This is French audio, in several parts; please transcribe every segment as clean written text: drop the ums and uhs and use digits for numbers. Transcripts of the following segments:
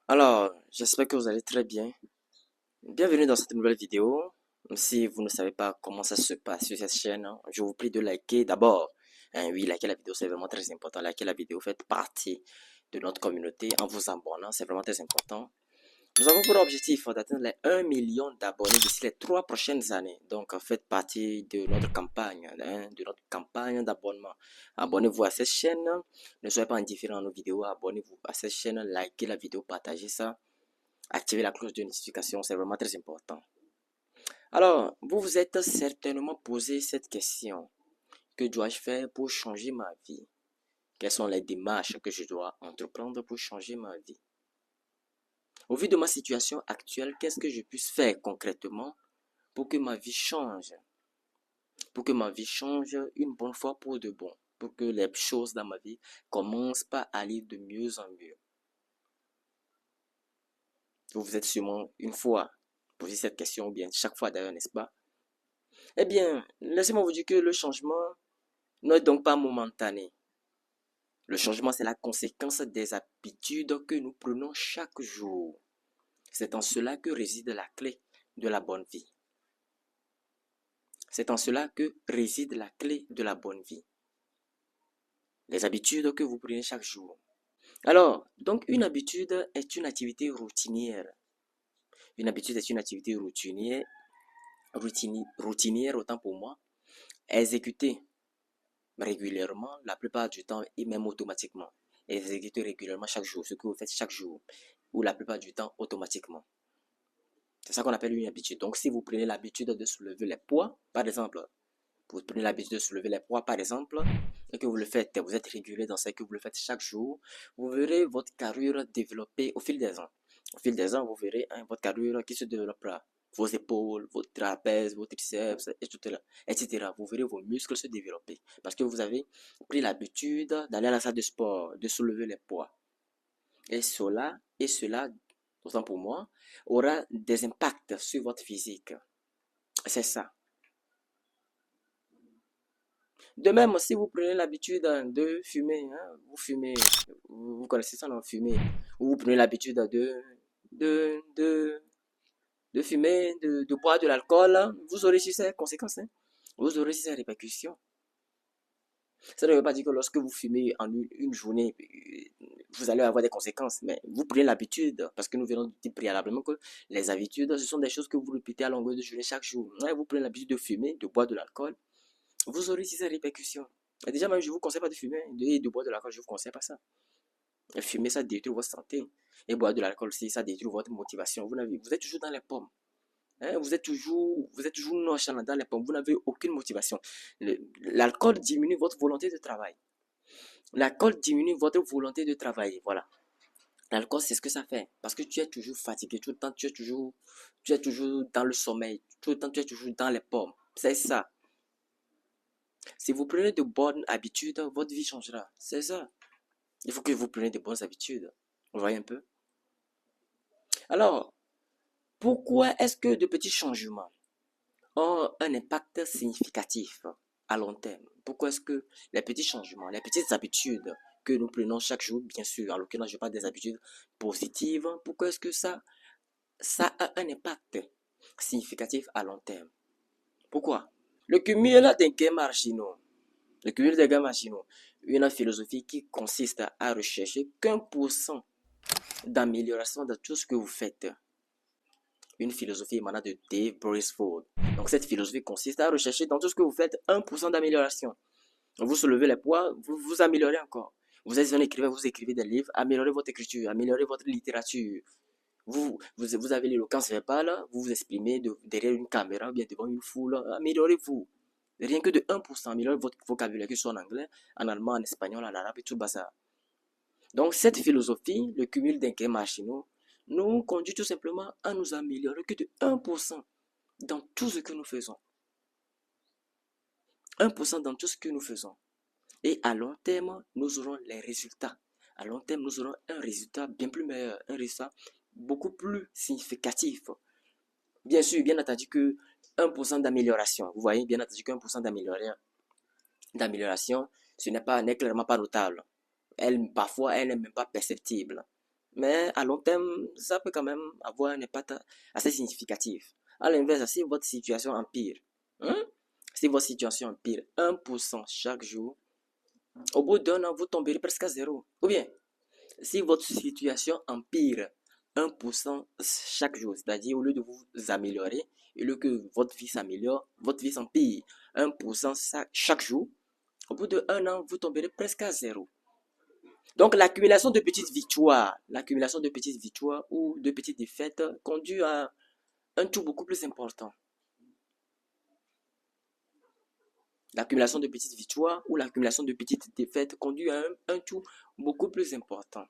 Alors, j'espère que vous allez très bien. Bienvenue dans cette nouvelle vidéo. Si vous ne savez pas comment ça se passe sur cette chaîne, je vous prie de liker d'abord. Oui, liker la vidéo, c'est vraiment très important. Liker la vidéo, faites partie de notre communauté en vous abonnant, c'est vraiment très important. Nous avons pour objectif d'atteindre les 1 million d'abonnés d'ici les 3 prochaines années. Donc, faites partie de notre campagne, d'abonnement. Abonnez-vous à cette chaîne. Ne soyez pas indifférent à nos vidéos. Abonnez-vous à cette chaîne. Likez la vidéo, partagez ça. Activez la cloche de notification, c'est vraiment très important. Alors, vous vous êtes certainement posé cette question. Que dois-je faire pour changer ma vie? Quelles sont les démarches que je dois entreprendre pour changer ma vie? Au vu de ma situation actuelle, qu'est-ce que je puisse faire concrètement pour que ma vie change? Pour que ma vie change une bonne fois pour de bon. Pour que les choses dans ma vie commencent par aller de mieux en mieux. Vous vous êtes sûrement une fois posé cette question, ou bien chaque fois d'ailleurs, n'est-ce pas? Eh bien, laissez-moi vous dire que le changement n'est donc pas momentané. Le changement, c'est la conséquence des habitudes que nous prenons chaque jour. C'est en cela que réside la clé de la bonne vie. C'est en cela que réside la clé de la bonne vie. Les habitudes que vous prenez chaque jour. Alors, donc une habitude est une activité routinière. Une habitude est une activité routinière autant pour moi, exécutée régulièrement, la plupart du temps et même automatiquement. Exécutez régulièrement chaque jour, ce que vous faites chaque jour, ou la plupart du temps automatiquement. C'est ça qu'on appelle une habitude. Donc, si vous prenez l'habitude de soulever les poids, par exemple, vous prenez l'habitude de soulever les poids, par exemple, et que vous le faites, vous êtes régulier dans ça, que vous le faites chaque jour, vous verrez votre carrure développer au fil des ans. Au fil des ans, vous verrez votre carrure qui se développera. Vos épaules, votre trapèze, vos triceps, etc., etc. Vous verrez vos muscles se développer. Parce que vous avez pris l'habitude d'aller à la salle de sport, de soulever les poids. Et cela, autant pour moi, aura des impacts sur votre physique. C'est ça. De même, si vous prenez l'habitude de fumer, vous fumez, vous connaissez ça, non, fumer, ou vous prenez l'habitude de, de, de fumer, de boire de l'alcool, vous aurez sur ces conséquences, hein. Vous aurez sur ces répercussions. Ça ne veut pas dire que lorsque vous fumez en une journée, vous allez avoir des conséquences, mais vous prenez l'habitude, parce que nous venons de dire préalablement que les habitudes, ce sont des choses que vous répétez à longueur de journée chaque jour. Vous prenez l'habitude de fumer, de boire de l'alcool, vous aurez ces répercussions. Et déjà, même, je ne vous conseille pas de fumer, de boire de l'alcool, je ne vous conseille pas ça. Fumer, ça détruit votre santé. Et boire de l'alcool aussi, ça détruit votre motivation. Vous êtes toujours dans les pommes. Vous êtes toujours nonchalant dans les pommes. Vous n'avez aucune motivation. L'alcool diminue votre volonté de travail. L'alcool diminue votre volonté de travailler. Voilà. L'alcool, c'est ce que ça fait. Parce que tu es toujours fatigué. Tout le temps, tu es toujours dans le sommeil. Tout le temps, tu es toujours dans les pommes. C'est ça. Si vous prenez de bonnes habitudes, votre vie changera. C'est ça. Il faut que vous preniez de bonnes habitudes. Vous voyez un peu? Alors, pourquoi est-ce que de petits changements ont un impact significatif à long terme? Pourquoi est-ce que les petits changements, les petites habitudes que nous prenons chaque jour, bien sûr, en l'occurrence, je parle des habitudes positives, pourquoi est-ce que ça a un impact significatif à long terme? Pourquoi? Le cumul des gains marginaux. Le cumul des gains marginaux. Une philosophie qui consiste à rechercher qu'un pour cent d'amélioration de tout ce que vous faites. Une philosophie émanant de Dave Brailsford. Donc cette philosophie consiste à rechercher dans tout ce que vous faites 1% d'amélioration. Vous soulevez les poids, vous vous améliorez encore. Vous êtes un écrivain, vous écrivez des livres, améliorez votre écriture, améliorez votre littérature. Vous avez l'éloquence verbale, vous vous exprimez derrière une caméra ou bien devant une foule, améliorez-vous. Rien que de 1%, améliorez votre vocabulaire, que ce soit en anglais, en allemand, en espagnol, en arabe et tout le bazar. Donc cette philosophie, le cumul des gains marginaux, nous conduit tout simplement à nous améliorer que de 1% dans tout ce que nous faisons. 1% dans tout ce que nous faisons. Et à long terme, nous aurons les résultats. À long terme, nous aurons un résultat bien plus meilleur, un résultat beaucoup plus significatif. Bien sûr, bien entendu que 1% d'amélioration, vous voyez, bien entendu que 1% d'amélioration, ce n'est clairement pas notable. Parfois, elle n'est même pas perceptible. Mais à long terme, ça peut quand même avoir un impact assez significatif. À l'inverse, si votre situation empire, hein, si votre situation empire 1% chaque jour, au bout d'un an, vous tomberez presque à zéro. Ou bien, si votre situation empire 1% chaque jour, c'est-à-dire au lieu de vous améliorer, au lieu que votre vie s'améliore, votre vie s'empire 1% chaque jour, au bout d'un an, vous tomberez presque à zéro. Donc l'accumulation de petites victoires ou de petites défaites conduit à un tout beaucoup plus important. L'accumulation de petites victoires ou l'accumulation de petites défaites conduit à un tout beaucoup plus important.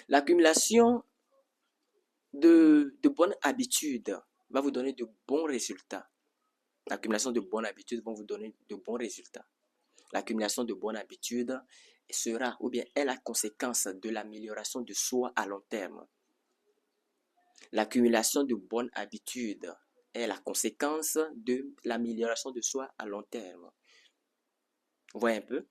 L'accumulation de bonnes habitudes va vous donner de bons résultats. L'accumulation de bonnes habitudes va vous donner de bons résultats. L'accumulation de bonnes habitudes sera ou bien est la conséquence de l'amélioration de soi à long terme. L'accumulation de bonnes habitudes est la conséquence de l'amélioration de soi à long terme. Vous voyez un peu?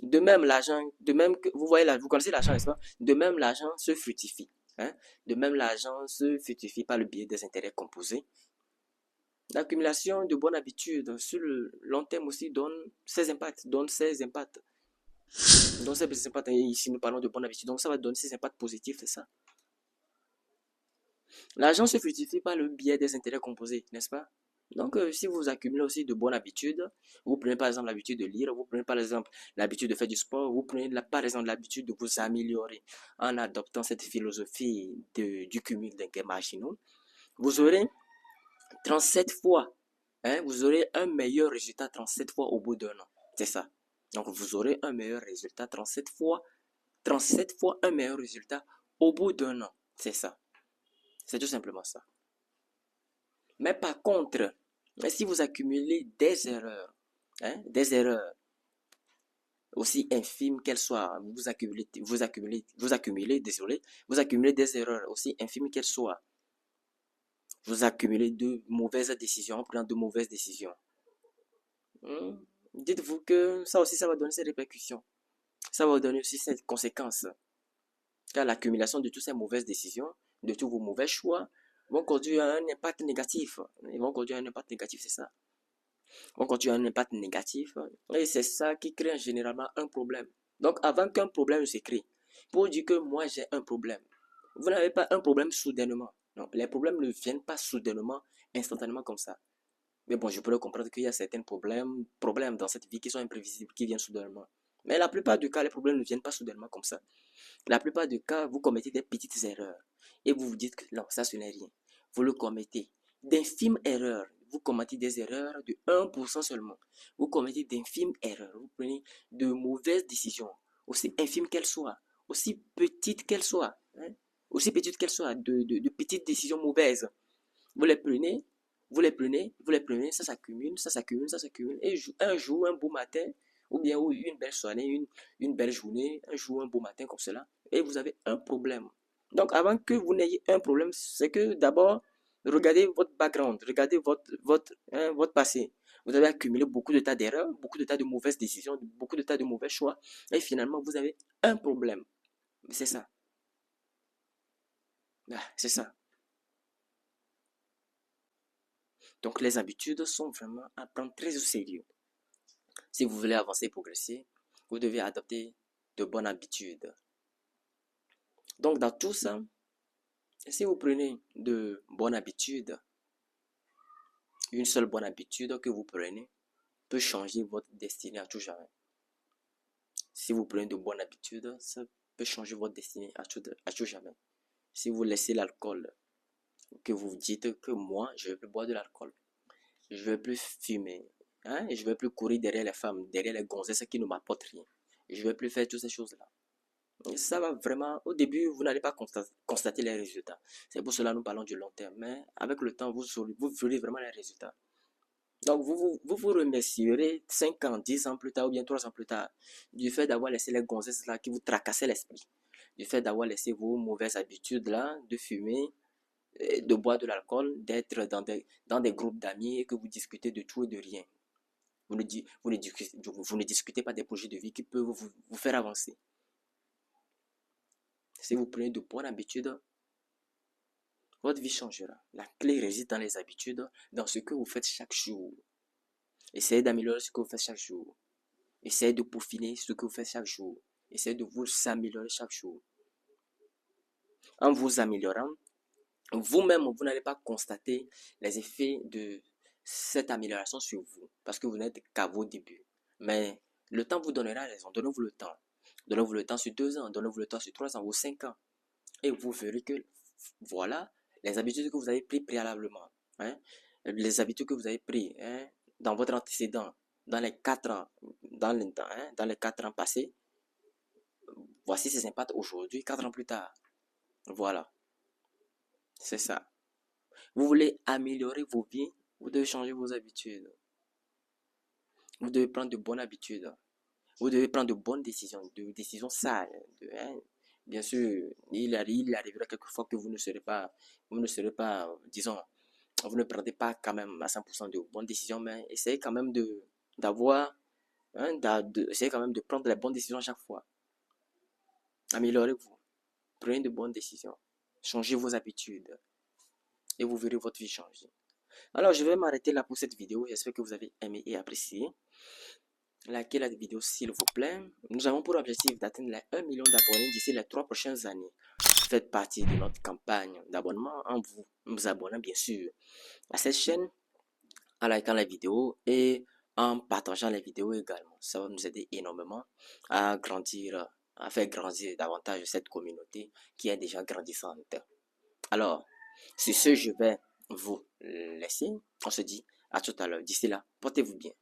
De même, l'argent, de même que vous voyez, vous connaissez l'argent, n'est-ce pas? De même, l'argent se fructifie. Hein? De même, l'argent se fructifie par le biais des intérêts composés. L'accumulation de bonnes habitudes sur le long terme aussi donne ses impacts, Et ici, nous parlons de bonnes habitudes, donc ça va donner ses impacts positifs, c'est ça. L'argent se fructifie par le biais des intérêts composés, n'est-ce pas? Donc, si vous accumulez aussi de bonnes habitudes, vous prenez par exemple l'habitude de lire, vous prenez par exemple l'habitude de faire du sport, vous prenez par exemple l'habitude de vous améliorer en adoptant cette philosophie du cumul d'intérêts marginaux, vous aurez 37 fois, vous aurez un meilleur résultat 37 fois au bout d'un an. C'est ça. Donc, vous aurez un meilleur résultat 37 fois un meilleur résultat au bout d'un an. C'est ça. C'est tout simplement ça. Mais par contre, si vous accumulez des erreurs aussi infimes qu'elles soient, vous accumulez des erreurs aussi infimes qu'elles soient, vous accumulez de mauvaises décisions en prenant de mauvaises décisions. Dites-vous que ça aussi, ça va donner ses répercussions. Ça va donner aussi ses conséquences. Car l'accumulation de toutes ces mauvaises décisions, de tous vos mauvais choix, vont conduire à un impact négatif. Ils vont conduire à un impact négatif, c'est ça. Vont conduire à un impact négatif. Et c'est ça qui crée généralement un problème. Donc, avant qu'un problème se crée, pour dire que moi j'ai un problème, vous n'avez pas un problème soudainement. Non, les problèmes ne viennent pas soudainement, instantanément comme ça. Mais bon, je pourrais comprendre qu'il y a certains problèmes dans cette vie qui sont imprévisibles, qui viennent soudainement. Mais la plupart du cas, les problèmes ne viennent pas soudainement comme ça. La plupart du cas, vous commettez des petites erreurs. Et vous vous dites que non, ça ce n'est rien. Vous le commettez. D'infimes erreurs. Vous commettez des erreurs de 1% seulement. Vous commettez d'infimes erreurs. Vous prenez de mauvaises décisions. Aussi infimes qu'elles soient. Aussi petites qu'elles soient. Aussi petites qu'elles soient. De petites décisions mauvaises. Vous les prenez, vous les prenez, ça s'accumule, ça s'accumule, ça s'accumule. Et un jour, un beau matin, ou bien une belle soirée, une belle journée, un jour, un beau matin comme cela, et vous avez un problème. Donc, avant que vous n'ayez un problème, c'est que d'abord, regardez votre background, regardez votre passé. Vous avez accumulé beaucoup de tas d'erreurs, beaucoup de tas de mauvaises décisions, beaucoup de tas de mauvais choix, et finalement, vous avez un problème. C'est ça. C'est ça. Donc, les habitudes sont vraiment à prendre très au sérieux. Si vous voulez avancer et progresser, vous devez adopter de bonnes habitudes. Donc, dans tout ça, si vous prenez de bonnes habitudes, une seule bonne habitude que vous prenez peut changer votre destinée à tout jamais. Si vous prenez de bonnes habitudes, ça peut changer votre destinée à tout jamais. Si vous laissez l'alcool, que vous dites que moi, je ne vais plus boire de l'alcool, je ne vais plus fumer, et je ne vais plus courir derrière les femmes, derrière les gonzesses qui ne m'apportent rien. Je ne vais plus faire toutes ces choses-là. Ça va vraiment, au début, vous n'allez pas constater les résultats. C'est pour cela que nous parlons du long terme. Mais avec le temps, vous verrez vraiment les résultats. Donc, vous remercierez 5 ans, 10 ans plus tard ou bien 3 ans plus tard du fait d'avoir laissé les gonzesses là qui vous tracassaient l'esprit. Du fait d'avoir laissé vos mauvaises habitudes là, de fumer, de boire de l'alcool, d'être dans des groupes d'amis et que vous discutez de tout et de rien. Vous ne discutez pas des projets de vie qui peuvent vous faire avancer. Si vous prenez de bonnes habitudes, votre vie changera. La clé réside dans les habitudes, dans ce que vous faites chaque jour. Essayez d'améliorer ce que vous faites chaque jour. Essayez de peaufiner ce que vous faites chaque jour. Essayez de vous améliorer chaque jour. En vous améliorant, vous-même, vous n'allez pas constater les effets de cette amélioration sur vous, parce que vous n'êtes qu'à vos débuts. Mais le temps vous donnera raison. Donnez-vous le temps. Donnez-vous le temps sur 2 ans, donnez-vous le temps sur 3 ans ou 5 ans. Et vous verrez que, voilà, les habitudes que vous avez prises préalablement, hein, les habitudes que vous avez prises dans votre antécédent, dans les 4 ans, dans les 4 ans passés, voici ses impacts aujourd'hui, 4 ans plus tard. Voilà, c'est ça. Vous voulez améliorer vos vies, vous devez changer vos habitudes. Vous devez prendre de bonnes habitudes. Vous devez prendre de bonnes décisions, de décisions sages. Bien sûr, il arrivera quelquefois que vous ne serez pas, disons, vous ne prendrez pas quand même à 100% de bonnes décisions, mais essayez quand même essayez quand même de prendre les bonnes décisions à chaque fois. Améliorez-vous. Prenez de bonnes décisions. Changez vos habitudes. Et vous verrez votre vie changer. Alors, je vais m'arrêter là pour cette vidéo. J'espère que vous avez aimé et apprécié. Likez la vidéo s'il vous plaît. Nous avons pour objectif d'atteindre les 1 million d'abonnés d'ici les 3 prochaines années. Faites partie de notre campagne d'abonnement en vous abonnant bien sûr à cette chaîne, en likant la vidéo et en partageant les vidéos également. Ça va nous aider énormément à grandir, à faire grandir davantage cette communauté qui est déjà grandissante. Alors, sur ce, je vais vous laisser. On se dit à tout à l'heure. D'ici là, portez-vous bien.